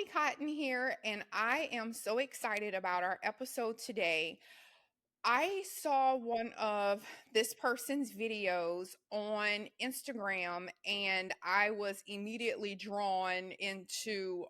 Holly Cotton here, and I am so excited about our episode today. I saw one of this person's videos on Instagram, and I was immediately drawn into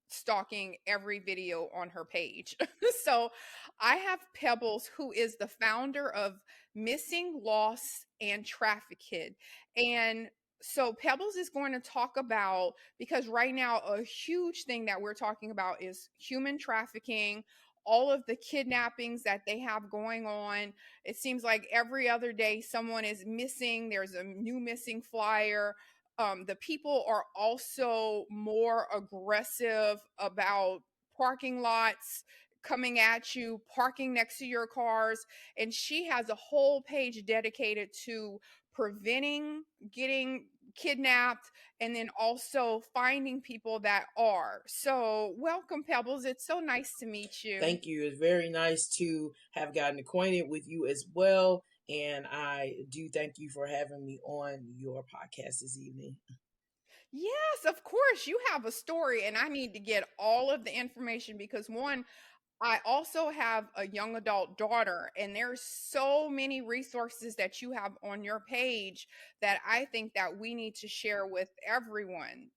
stalking every video on her page. So I have Pebbles, who is the founder of Missing Lost and Trafficked. And so Pebbles is going to talk about, because right now a huge thing that we're talking about is human trafficking, all of the kidnappings that they have going on. It seems like every other day someone is missing. There's a new missing flyer. The people are also more aggressive about parking lots coming at you, parking next to your cars. And she has a whole page dedicated to preventing getting kidnapped and then also finding people that are. So, welcome, Pebbles. It's so nice to meet you. Thank you. It's very nice to have gotten acquainted with you as well. And I do thank you for having me on your podcast this evening. Yes, of course. You have a story, and I need to get all of the information because one, I also have a young adult daughter, and there's so many resources that you have on your page that I think that we need to share with everyone.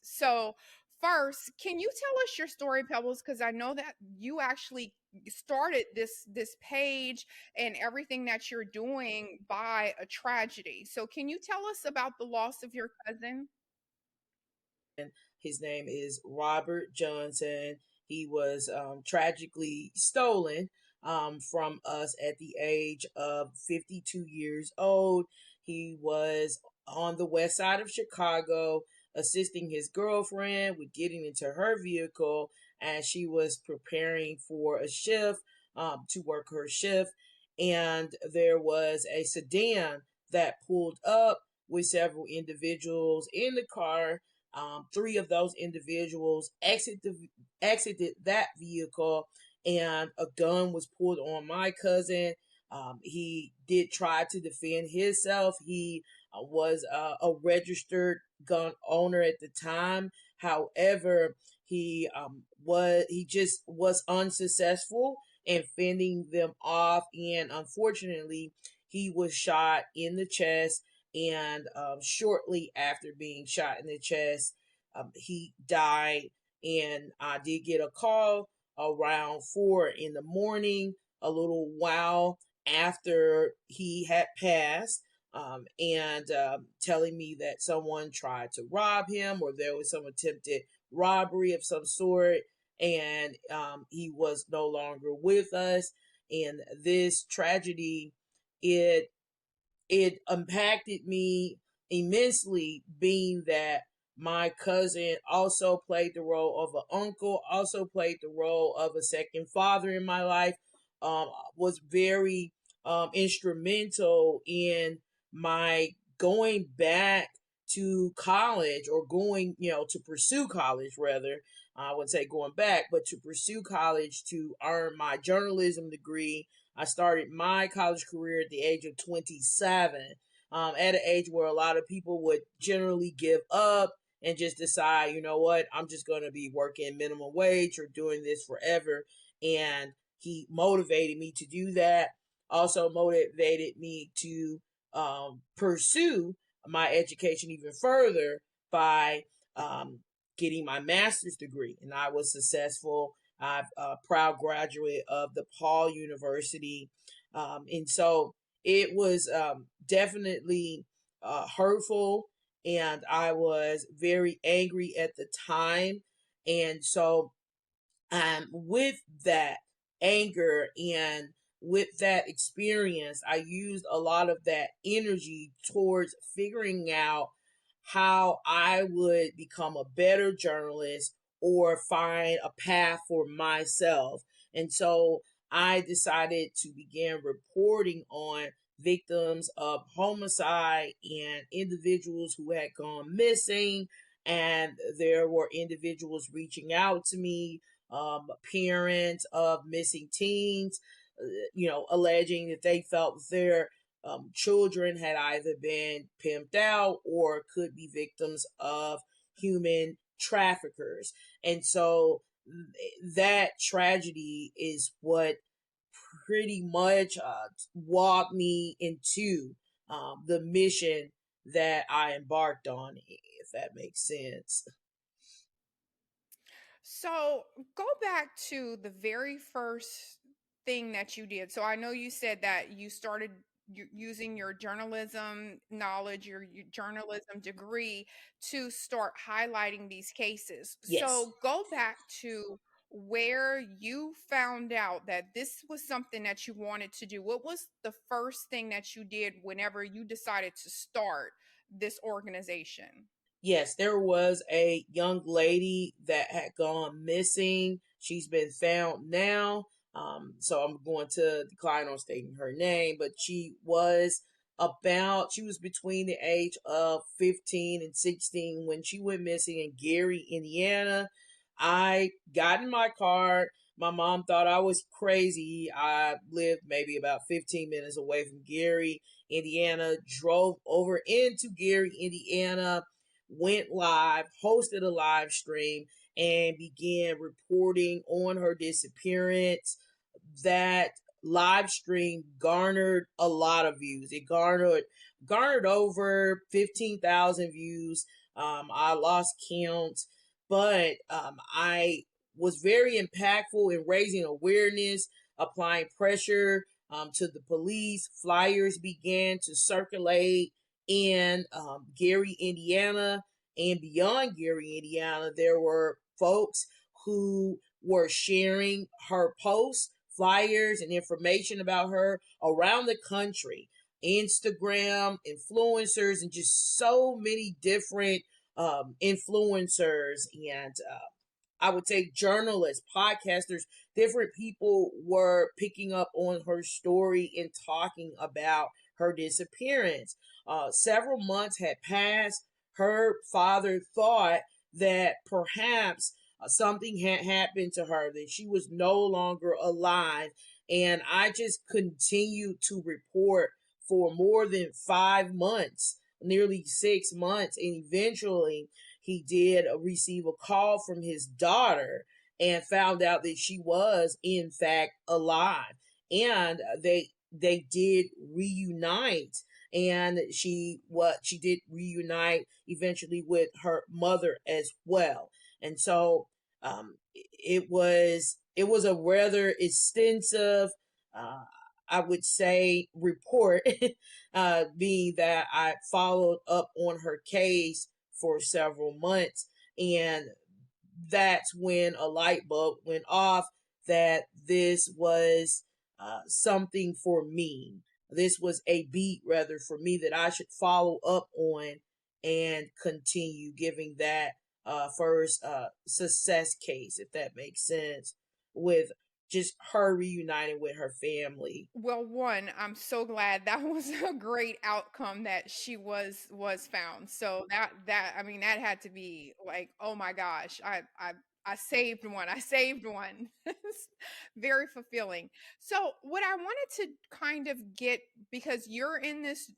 So first, can you tell us your story, Pebbles? Because I know that you actually started this page and everything that you're doing by a tragedy. So can you tell us about the loss of your cousin? His name is Robert Johnson. He was tragically stolen from us at the age of 52 years old. He was on the west side of Chicago assisting his girlfriend with getting into her vehicle as she was preparing for a shift to work her shift. And there was a sedan that pulled up with several individuals in the car. Three of those individuals exited that vehicle, and a gun was pulled on my cousin. He did try to defend himself. He was a registered gun owner at the time. However, he just was unsuccessful in fending them off, and unfortunately, he was shot in the chest, and shortly after being shot in the chest, he died. And I did get a call around 4 in the morning, a little while after he had passed, and telling me that someone tried to rob him or there was some attempted robbery of some sort, and he was no longer with us. And this tragedy, it it impacted me immensely, being that my cousin also played the role of an uncle, also played the role of a second father in my life, was very instrumental in my going back to college, or going, to pursue college rather. I wouldn't say going back, but to pursue college to earn my journalism degree. I started my college career at the age of 27, at an age where a lot of people would generally give up and just decide, you know what, I'm just going to be working minimum wage or doing this forever. And he motivated me to do that. Also motivated me to pursue my education even further by getting my master's degree. And I was successful. I'm a proud graduate of DePaul University. And so it was definitely hurtful, and I was very angry at the time. And so, with that anger and with that experience, I used a lot of that energy towards figuring out how I would become a better journalist or find a path for myself. And so I decided to begin reporting on victims of homicide and individuals who had gone missing. And there were individuals reaching out to me, parents of missing teens, alleging that they felt their children had either been pimped out or could be victims of human traffickers. And so that tragedy is what pretty much walked me into the mission that I embarked on, if that makes sense. So go back to the very first thing that you did. So I know you said that you started using your journalism knowledge, your journalism degree to start highlighting these cases. Yes. So go back to where you found out that this was something that you wanted to do. What was the first thing that you did whenever you decided to start this organization? Yes, there was a young lady that had gone missing. She's been found now. So I'm going to decline on stating her name, but she was between the age of 15 and 16 when she went missing in Gary, Indiana. I got in my car. My mom thought I was crazy. I lived maybe about 15 minutes away from Gary, Indiana, drove over into Gary, Indiana, went live, hosted a live stream, and began reporting on her disappearance. That live stream garnered a lot of views. It garnered over 15,000 views. I lost count, but I was very impactful in raising awareness, applying pressure to the police. Flyers began to circulate in Gary, Indiana, and beyond Gary, Indiana. There were folks who were sharing her posts, flyers, and information about her around the country. Instagram influencers, and just so many different influencers and I would say journalists, podcasters, different people were picking up on her story and talking about her disappearance. Several months had passed. Her father thought that perhaps something had happened to her, that she was no longer alive. And I just continued to report for more than 5 months, nearly 6 months. And eventually, he did receive a call from his daughter and found out that she was in fact alive, and they did reunite, and she did reunite eventually with her mother as well. And so it was a rather extensive, uh, I would say, report, being that I followed up on her case for several months. And that's when a light bulb went off that this was something for me. This was a beat, rather, for me that I should follow up on and continue giving that first success case, if that makes sense, with just her reuniting with her family. Well, one, I'm so glad that was a great outcome that she was found. So that I mean that had to be like, oh my gosh, I saved one. I saved one. It's very fulfilling. So what I wanted to kind of get, because you're in this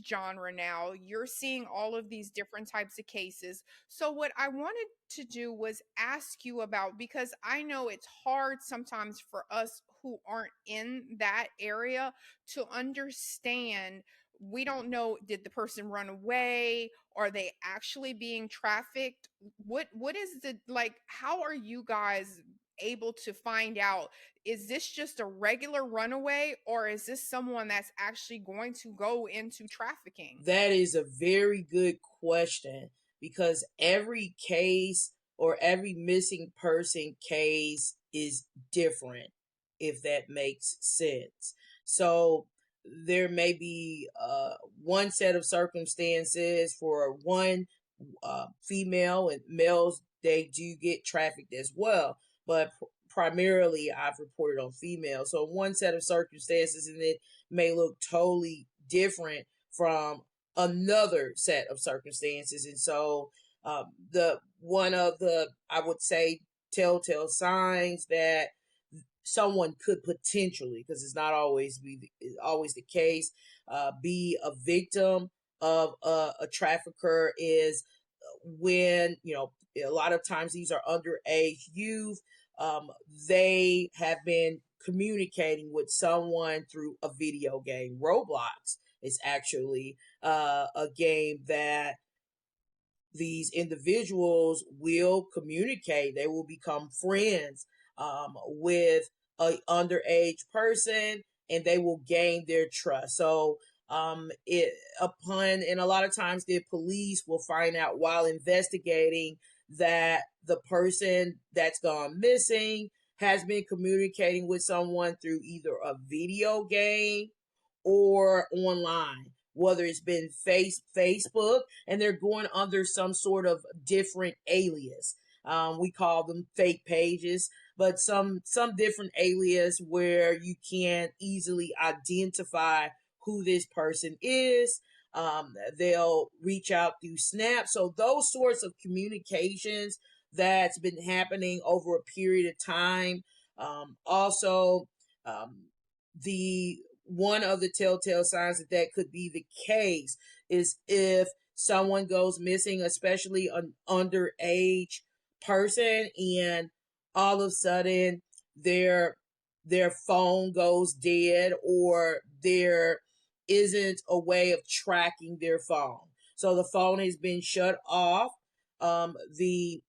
genre now, you're seeing all of these different types of cases. So what I wanted to do was ask you about, because I know it's hard sometimes for us who aren't in that area to understand. We don't know, did the person run away? Are they actually being trafficked? What is the, like, how are you guys able to find out, is this just a regular runaway or is this someone that's actually going to go into trafficking? That is a very good question, because every case or every missing person case is different, if that makes sense. So there may be one set of circumstances for one female, and males, they do get trafficked as well. But primarily, I've reported on females. So one set of circumstances, and it may look totally different from another set of circumstances. And so the one of the, I would say, telltale signs that someone could potentially, because it's not always the case, be a victim of a trafficker is when a lot of times these are underage youth. They have been communicating with someone through a video game. Roblox is actually a game that these individuals will communicate. They will become friends with a underage person, and they will gain their trust. So it upon and a lot of times the police will find out while investigating that the person that's gone missing has been communicating with someone through either a video game or online, whether it's been Facebook, and they're going under some sort of different alias. We call them fake pages, but some different alias where you can easily identify who this person is. They'll reach out through Snap. So those sorts of communications that's been happening over a period of time. Also, the one of the telltale signs that that could be the case is if someone goes missing, especially an underage person, and all of a sudden their their phone goes dead, or there isn't a way of tracking their phone. So the phone has been shut off. The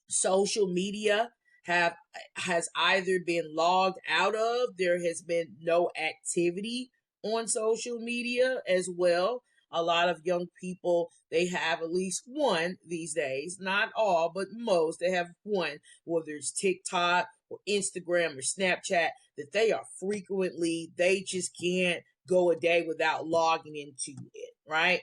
social media have has either been logged out of, there has been no activity on social media as well. A lot of young people, they have at least one these days, not all but most. They have one, whether it's TikTok or Instagram or Snapchat, that they are frequently, they just can't go a day without logging into it, right?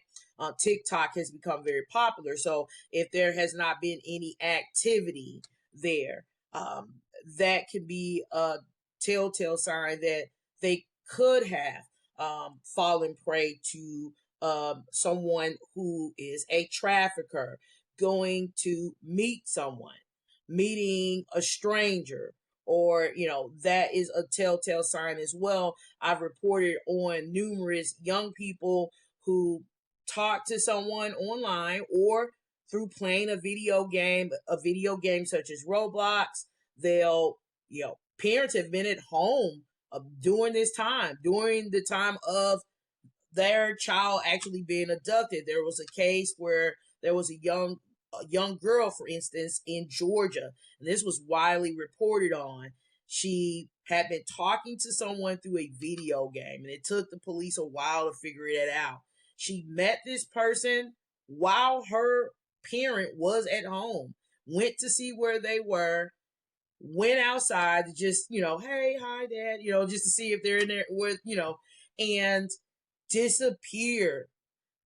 TikTok has become very popular. So if there has not been any activity there, that can be a telltale sign that they could have fallen prey to someone who is a trafficker, going to meet someone, meeting a stranger, or that is a telltale sign as well. I've reported on numerous young people who talk to someone online or through playing a video game such as Roblox. They'll, parents have been at home during this time, during the time of their child actually being abducted. There was a case where there was a young girl, for instance, in Georgia, and this was widely reported on. She had been talking to someone through a video game, and it took the police a while to figure it out. She met this person while her parent was at home, went to see where they were, went outside to just, hey, hi, dad, just to see if they're in there with, and disappeared.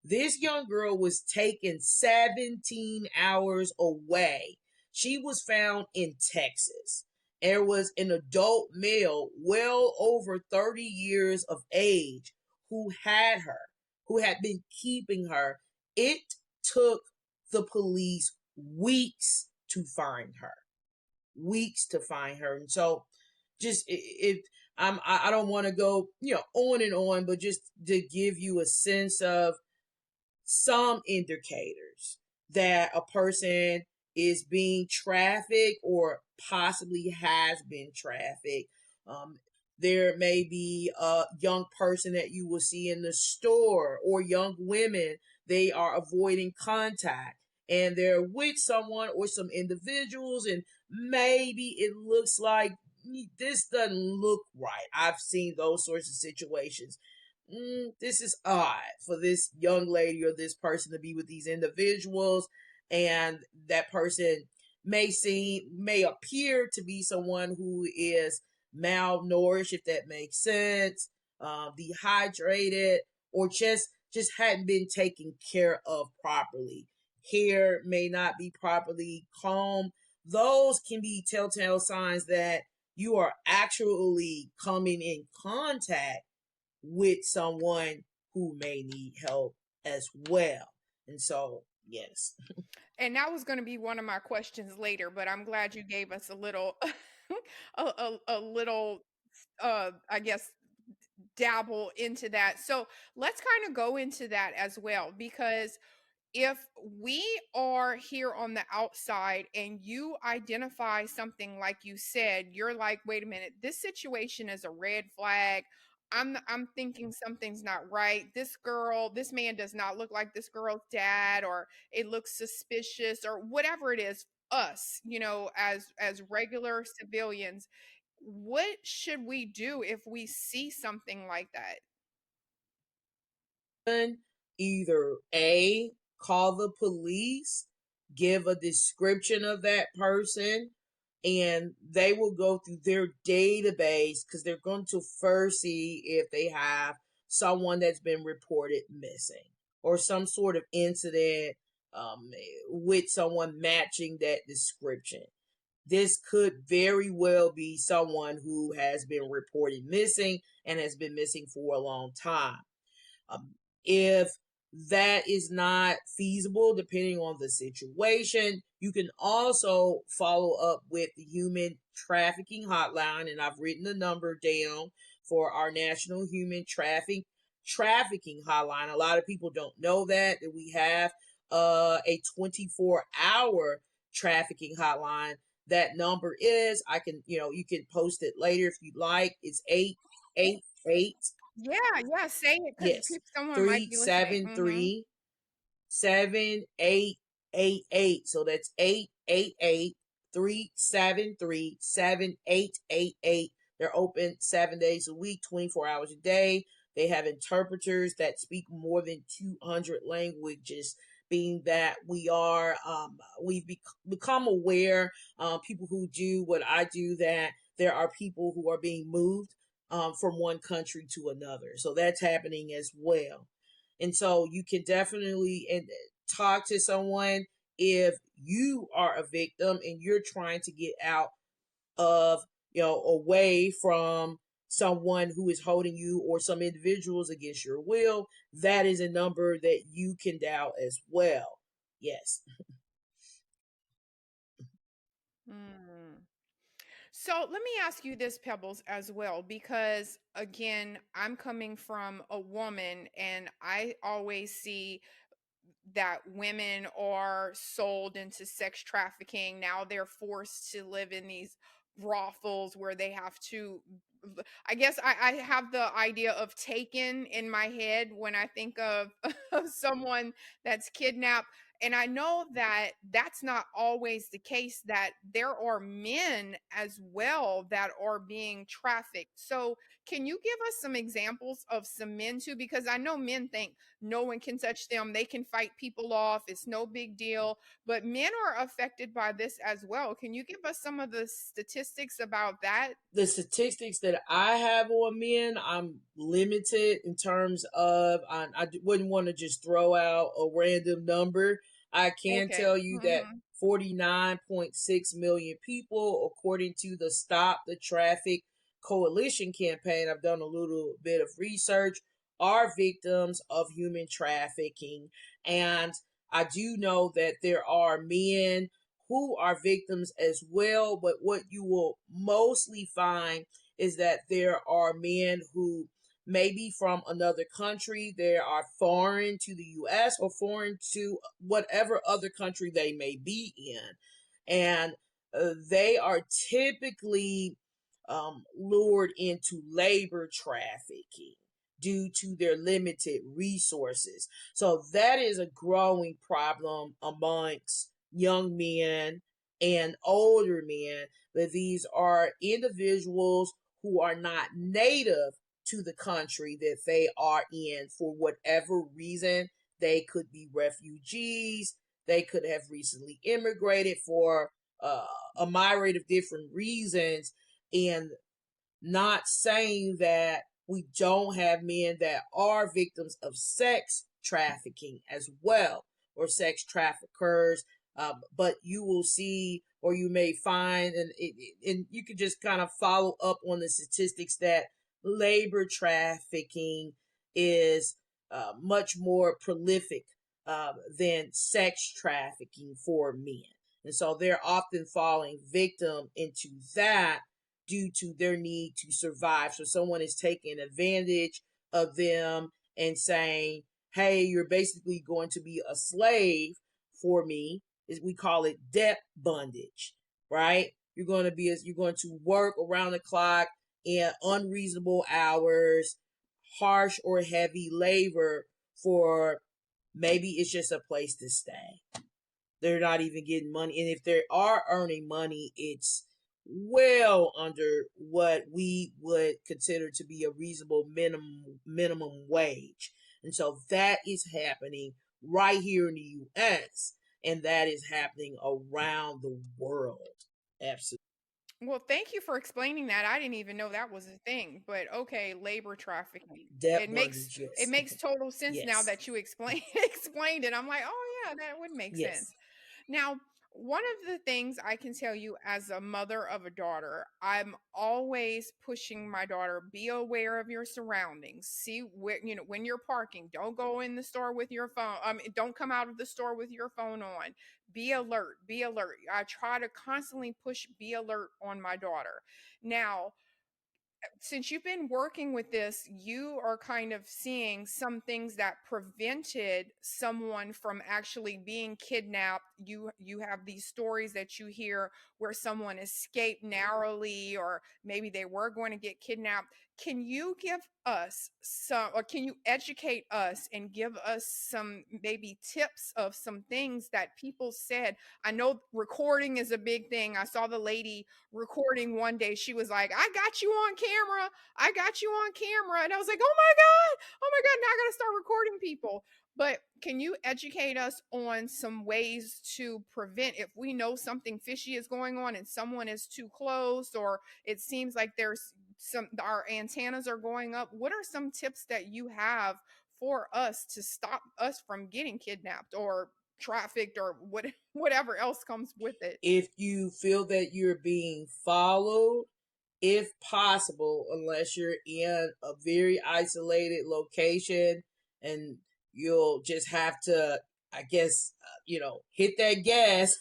This young girl was taken 17 hours away. She was found in Texas. There was an adult male, well over 30 years of age, who had her, who had been keeping her. It took the police weeks to find her. Weeks to find her. And so just if I don't want to go, on and on, but just to give you a sense of some indicators that a person is being trafficked or possibly has been trafficked. There may be a young person that you will see in the store, or young women, they are avoiding contact and they're with someone or some individuals, and maybe it looks like this doesn't look right. I've seen those sorts of situations. This is odd for this young lady or this person to be with these individuals, and that person may appear to be someone who is malnourished, if that makes sense, dehydrated, or just hadn't been taken care of properly. Hair may not be properly combed. Those can be telltale signs that you are actually coming in contact with someone who may need help as well. And so, yes. And that was going to be one of my questions later, but I'm glad you gave us a little a little I guess dabble into that. So let's kind of go into that as well, because if we are here on the outside and you identify something like you said, you're like, wait a minute, this situation is a red flag. I'm thinking something's not right. This man does not look like this girl's dad, or it looks suspicious, or whatever it is. Us, as regular civilians, what should we do if we see something like that? Either A, call the police, give a description of that person, and they will go through their database because they're going to first see if they have someone that's been reported missing or some sort of incident um, with someone matching that description. This could very well be someone who has been reported missing and has been missing for a long time. Um, if that is not feasible, depending on the situation, you can also follow up with the human trafficking hotline, and I've written the number down for our national human trafficking hotline. A lot of people don't know that we have a 24-hour trafficking hotline. That number is, I can, you can post it later if you like. It's 888. Yeah, yeah, say it because Yes, someone might three be listening. seven Mhm. three 7888. So that's 888 373 7888. They're open 7 days a week, 24 hours a day. They have interpreters that speak more than 200 languages. Being that we've become aware, people who do what I do, that there are people who are being moved from one country to another. So that's happening as well. And so you can definitely talk to someone if you are a victim and you're trying to get out of, away from someone who is holding you or some individuals against your will. That is a number that you can dial as well. Yes. Mm. So let me ask you this, Pebbles, as well, because again, I'm coming from a woman and I always see that women are sold into sex trafficking. Now they're forced to live in these brothels where they have to. I guess I have the idea of taken in my head when I think of, of someone that's kidnapped. And I know that that's not always the case, that there are men as well that are being trafficked. So, can you give us some examples of some men too? Because I know men think no one can touch them. They can fight people off. It's no big deal. But men are affected by this as well. Can you give us some of the statistics about that? The statistics that I have on men, I'm limited in terms of, I wouldn't want to just throw out a random number. I can Okay. tell you that Hmm. 49.6 million people, according to the Stop the Traffic Coalition campaign, I've done a little bit of research, are victims of human trafficking. And I do know that there are men who are victims as well. But what you will mostly find is that there are men who may be from another country, they are foreign to the US or foreign to whatever other country they may be in. And they are typically lured into labor trafficking due to their limited resources. So that is a growing problem amongst young men and older men, that these are individuals who are not native to the country that they are in for whatever reason. They could be refugees, they could have recently immigrated for uh, a myriad of different reasons. And not saying that we don't have men that are victims of sex trafficking as well, or sex traffickers. But you will see, or you may find, and you can just kind of follow up on the statistics, that labor trafficking is much more prolific than sex trafficking for men. And so they're often falling victim into that due to their need to survive. So someone is taking advantage of them and saying, hey, you're basically going to be a slave for me. Is we call it debt bondage, right? You're going to work around the clock in unreasonable hours, harsh or heavy labor for maybe it's just a place to stay. They're not even getting money. And if they are earning money, it's well under what we would consider to be a reasonable minimum wage. And so that is happening right here in the US, and that is happening around the world. Absolutely. Well, thank you for explaining that. I didn't even know that was a thing. But okay, labor trafficking. Debt It bondage, it yes. makes total sense now Yes. that you explained it. I'm like, oh yeah, that would make Yes. sense. Now, one of the things I can tell you as a mother of a daughter, I'm always pushing my daughter, be aware of your surroundings. See where, when you're parking, don't go in the store with your phone. Don't come out of the store with your phone on. Be alert, be alert. I try to constantly push be alert on my daughter. Now, since you've been working with this, you are kind of seeing some things that prevented someone from actually being kidnapped. You have these stories that you hear where someone escaped narrowly, or maybe they were going to get kidnapped. Can you give us some, or can you educate us and give us some maybe tips of some things that people said? I know recording is a big thing. I saw the lady recording one day. She was like, I got you on camera. I got you on camera. And I was like, oh my God. Oh my God. Now I got to start recording people. But can you educate us on some ways to prevent, if we know something fishy is going on and someone is too close, or it seems like there's our antennas are going up? What are some tips that you have for us to stop us from getting kidnapped or trafficked or whatever else comes with it? If you feel that you're being followed, if possible, unless you're in a very isolated location, and you'll just have to, I guess, hit that gas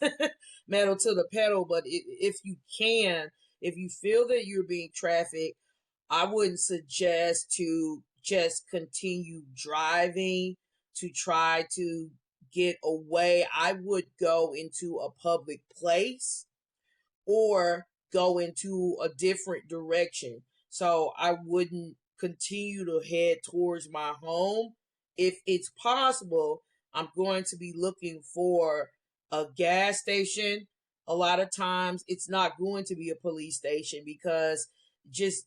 metal to the pedal. But if you can, if you feel that you're being trafficked, I wouldn't suggest to just continue driving to try to get away. I would go into a public place or go into a different direction. So I wouldn't continue to head towards my home. If it's possible, I'm going to be looking for a gas station. A lot of times it's not going to be a police station because just,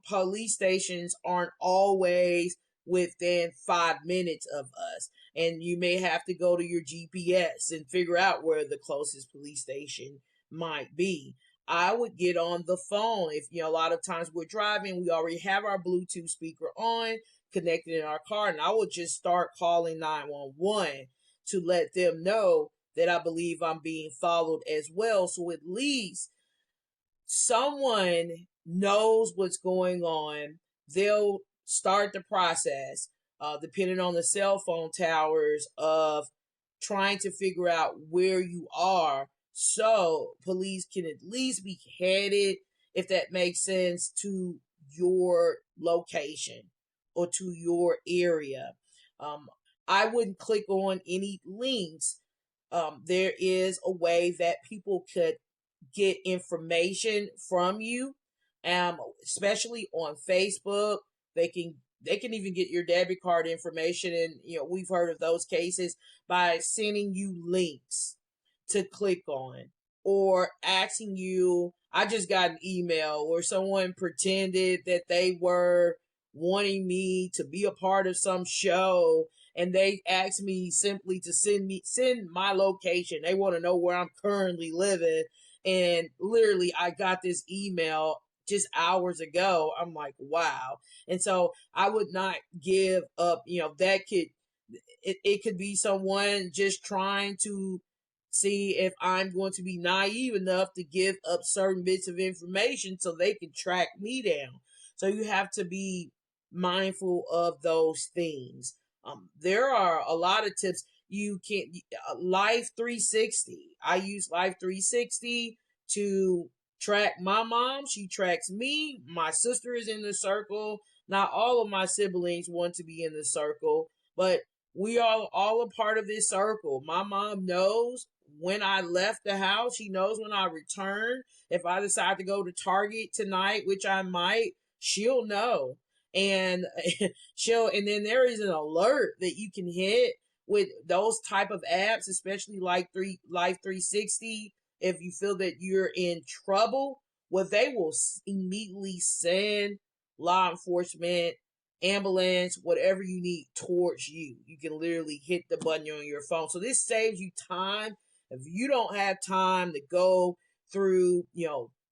police stations aren't always within 5 minutes of us. And you may have to go to your GPS and figure out where the closest police station might be. I would get on the phone. If a lot of times we're driving, we already have our Bluetooth speaker on, connected in our car, and I would just start calling 911 to let them know that I believe I'm being followed as well. So at least someone knows what's going on. They'll start the process, depending on the cell phone towers, of trying to figure out where you are, so police can at least be headed, if that makes sense, to your location or to your area. Um, I wouldn't click on any links. There is a way that people could get information from you, especially on Facebook. They can even get your debit card information, and we've heard of those cases, by sending you links to click on, or asking you. I just got an email where someone pretended that they were wanting me to be a part of some show, and they asked me simply to send my location. They want to know where I'm currently living, and literally I got this email just hours ago. I'm like, wow. And so I would not give up. That it could be someone just trying to see if I'm going to be naive enough to give up certain bits of information so they can track me down. So you have to be mindful of those things. There are a lot of tips. You can Life 360. I use Life 360 to track my mom. She tracks me. My sister is in the circle. Not all of my siblings want to be in the circle, but We are all a part of this circle. My mom knows when I left the house. She knows when I return. If I decide to go to Target tonight, which I might, she'll know. And and then there is an alert that you can hit with those type of apps, especially like Life 360. If you feel that you're in trouble, well, they will immediately send law enforcement, ambulance, whatever you need towards you. You can literally hit the button on your phone. So this saves you time. If you don't have time to go through,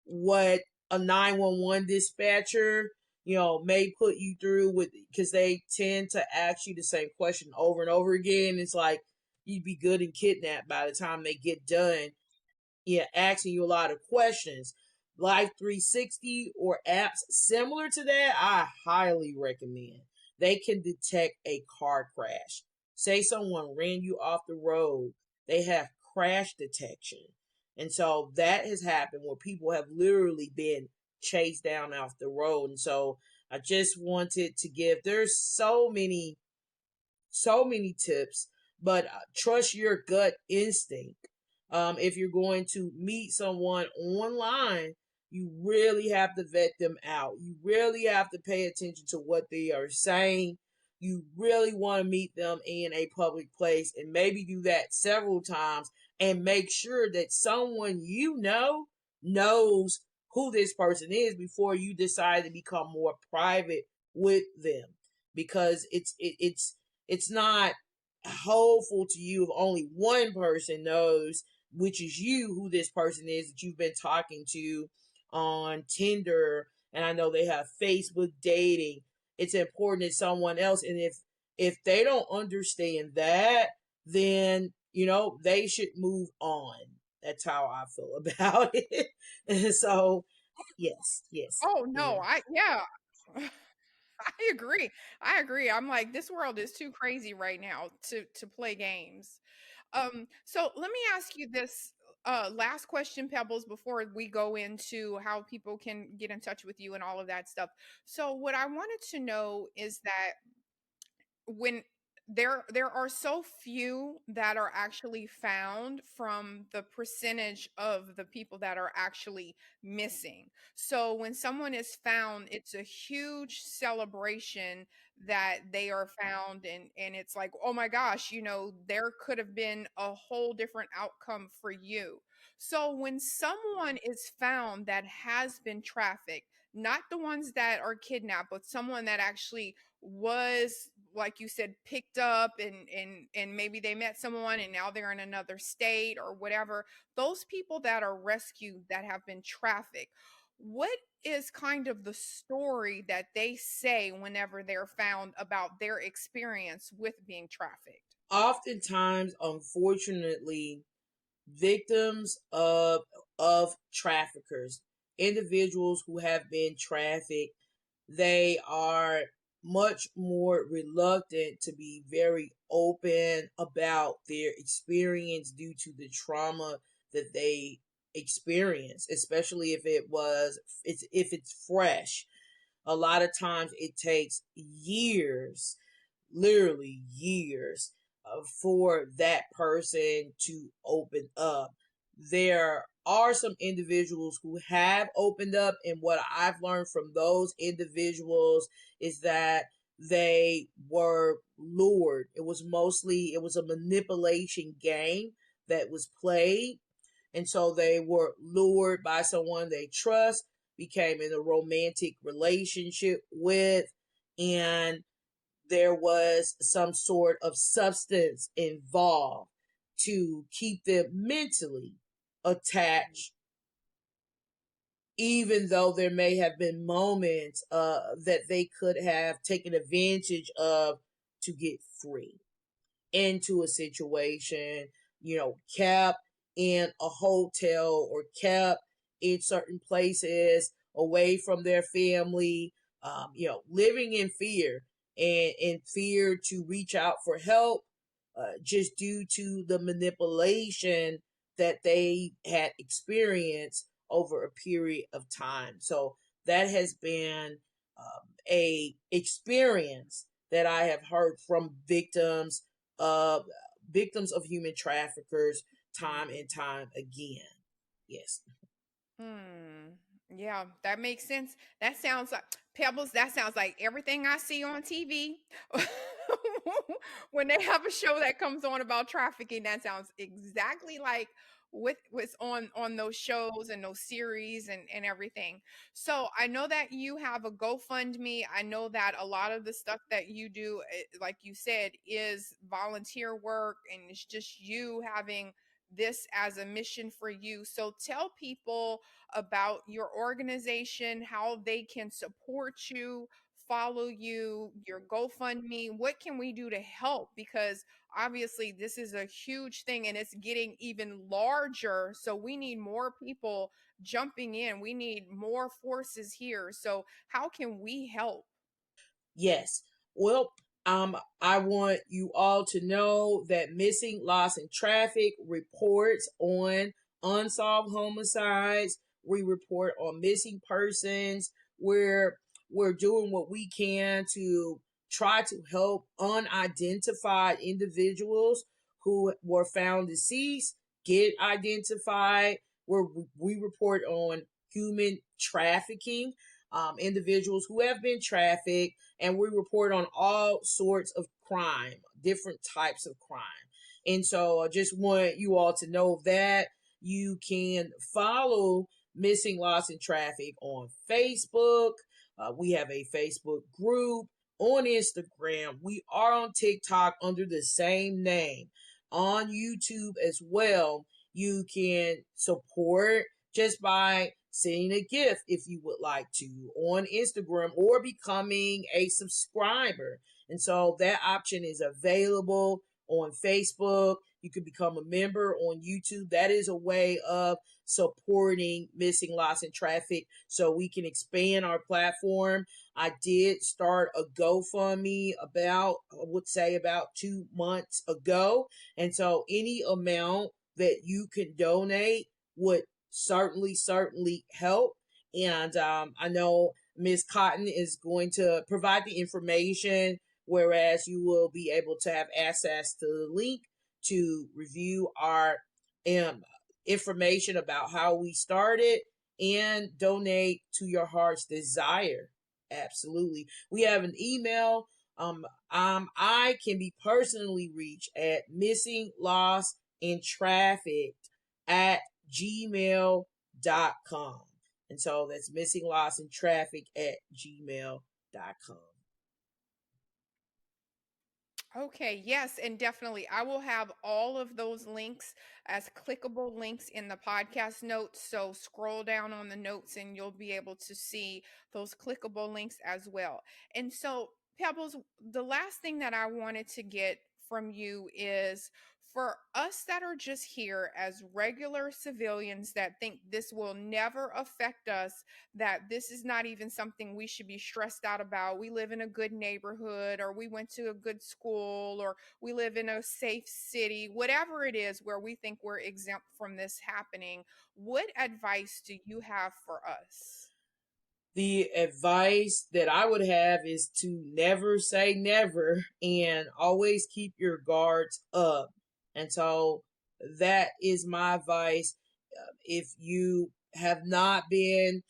what a 911 dispatcher, may put you through with, because they tend to ask you the same question over and over again. It's like you'd be good and kidnapped by the time they get done, yeah, asking you a lot of questions. Life 360 or apps similar to that, I highly recommend. They can detect a car crash. Say someone ran you off the road, they have crash detection. And so that has happened where people have literally been chased down off the road. And so I just wanted to give, there's so many tips, but trust your gut instinct. If you're going to meet someone online, you really have to vet them out. You really have to pay attention to what they are saying. You really want to meet them in a public place and maybe do that several times and make sure that someone knows who this person is before you decide to become more private with them, because it's not hopeful to you if only one person knows, which is you, who this person is that you've been talking to on Tinder, and I know they have Facebook dating. It's important that someone else, and if they don't understand that, then they should move on. That's how I feel about it. And so, yes, yes, Oh, yeah. no, I yeah. I agree. I agree. I'm like, this world is too crazy right now to play games. So let me ask you this last question, Pebbles, before we go into how people can get in touch with you and all of that stuff. So what I wanted to know is that when there are so few that are actually found from the percentage of the people that are actually missing. So when someone is found, it's a huge celebration that they are found, and it's like, oh my gosh, there could have been a whole different outcome for you. So when someone is found that has been trafficked, not the ones that are kidnapped, but someone that actually was, like you said, picked up, and maybe they met someone and now they're in another state or whatever, those people that are rescued that have been trafficked, what is kind of the story that they say whenever they're found about their experience with being trafficked? Oftentimes, unfortunately, victims of traffickers, individuals who have been trafficked, they are much more reluctant to be very open about their experience due to the trauma that they experience, especially if it's fresh. A lot of times it takes years, literally years, for that person to open up. There are some individuals who have opened up, and what I've learned from those individuals is that they were lured. It was a manipulation game that was played, and so they were lured by someone they trust, became in a romantic relationship with, and there was some sort of substance involved to keep them mentally attached, even though there may have been moments that they could have taken advantage of to get free into a situation, kept in a hotel or kept in certain places away from their family, living in fear and in fear to reach out for help, just due to the manipulation that they had experienced over a period of time. So that has been a experience that I have heard from of victims of human traffickers time and time again. Yes. Hmm. Yeah, that makes sense. That sounds like Pebbles. That sounds like everything I see on TV. When they have a show that comes on about trafficking, that sounds exactly like what's on those shows and those series and everything. So I know that you have a GoFundMe. I know that a lot of the stuff that you do, like you said, is volunteer work, and it's just you having this as a mission for you. So tell people about your organization, how they can support you, follow you, your GoFundMe. What can we do to help? Because obviously, this is a huge thing and it's getting even larger. So, we need more people jumping in. We need more forces here. So, how can we help? Yes. Well, I want you all to know that Missing, Lost, and Trafficked reports on unsolved homicides. We report on missing persons. We're doing what we can to try to help unidentified individuals who were found deceased get identified. Where we report on human trafficking, individuals who have been trafficked, and we report on all sorts of crime, different types of crime. And so I just want you all to know that you can follow Missing, Lost, and Trafficked on Facebook. We have a Facebook group on Instagram. We are on TikTok under the same name. On YouTube as well, you can support just by sending a gift if you would like to on Instagram or becoming a subscriber. And so that option is available on Facebook. You can become a member on YouTube. That is a way of supporting Missing, Lost, and Trafficked so we can expand our platform. I did start a GoFundMe about, I would say, about 2 months ago. And so any amount that you can donate would certainly help. And I know Ms. Cotton is going to provide the information, whereas you will be able to have access to the link to review our um, information about how we started and donate to your heart's desire. Absolutely. We have an email. I can be personally reached at missing, lost, and trafficked at gmail.com. And so that's missing, lost, and traffic at gmail.com. Okay, yes, and definitely. I will have all of those links as clickable links in the podcast notes. So scroll down on the notes and you'll be able to see those clickable links as well. And so, Pebbles, the last thing that I wanted to get from you is for us that are just here as regular civilians that think this will never affect us, that this is not even something we should be stressed out about. We live in a good neighborhood, or we went to a good school, or we live in a safe city, whatever it is where we think we're exempt from this happening. What advice do you have for us? The advice that I would have is to never say never and always keep your guards up. And so that is my advice. If you have not been,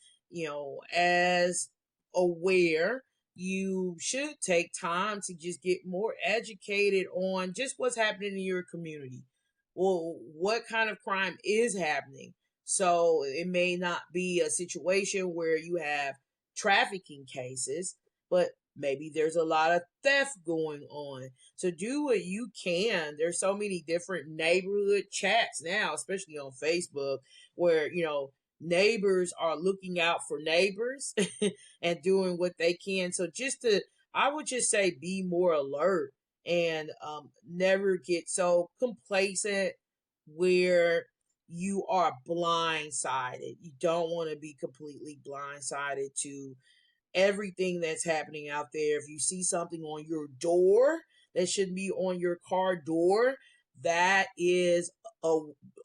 as aware, you should take time to just get more educated on just what's happening in your community. Well, what kind of crime is happening? So it may not be a situation where you have trafficking cases, but maybe there's a lot of theft going on. So do what you can. There's so many different neighborhood chats now, especially on Facebook, where, neighbors are looking out for neighbors and doing what they can. So I would just say be more alert and never get so complacent where you are blindsided. You don't want to be completely blindsided to everything that's happening out there. If you see something on your door that shouldn't be on your car door, that is a,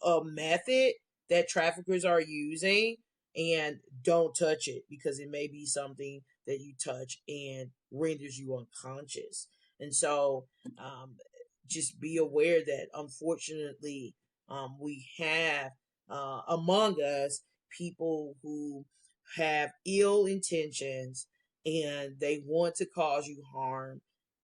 a method that traffickers are using, and don't touch it because it may be something that you touch and renders you unconscious. And so, um, just be aware that unfortunately, we have among us people who have ill intentions and they want to cause you harm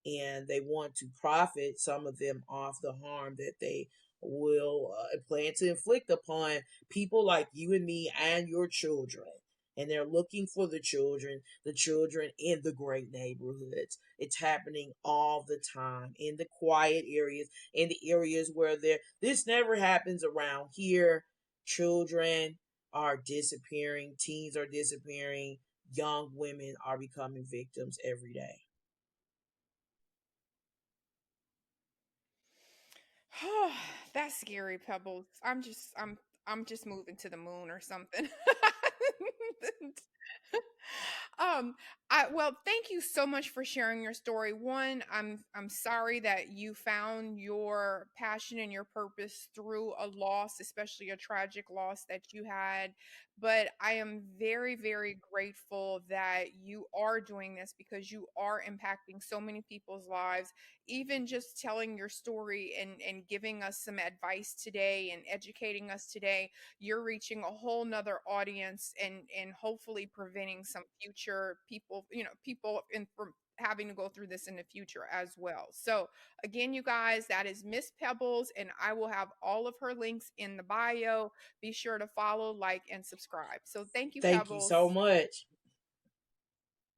and they want to profit, some of them, off the harm that they will plan to inflict upon people like you and me and your children. And they're looking for the children in the great neighborhoods. It's happening all the time in the quiet areas, in the areas where this never happens around here. Children are disappearing, teens are disappearing, young women are becoming victims every day. That's scary, Pebbles. I'm just moving to the moon or something. um well, thank you so much for sharing your story. One, I'm sorry that you found your passion and your purpose through a loss, especially a tragic loss that you had. But I am very, very grateful that you are doing this because you are impacting so many people's lives. Even just telling your story and giving us some advice today and educating us today, you're reaching a whole nother audience and hopefully preventing some future people, people in from having to go through this in the future as well. So again, you guys, that is Miss Pebbles, and I will have all of her links in the bio. Be sure to follow, like, and subscribe. So thank you, Thank you so Pebbles. much.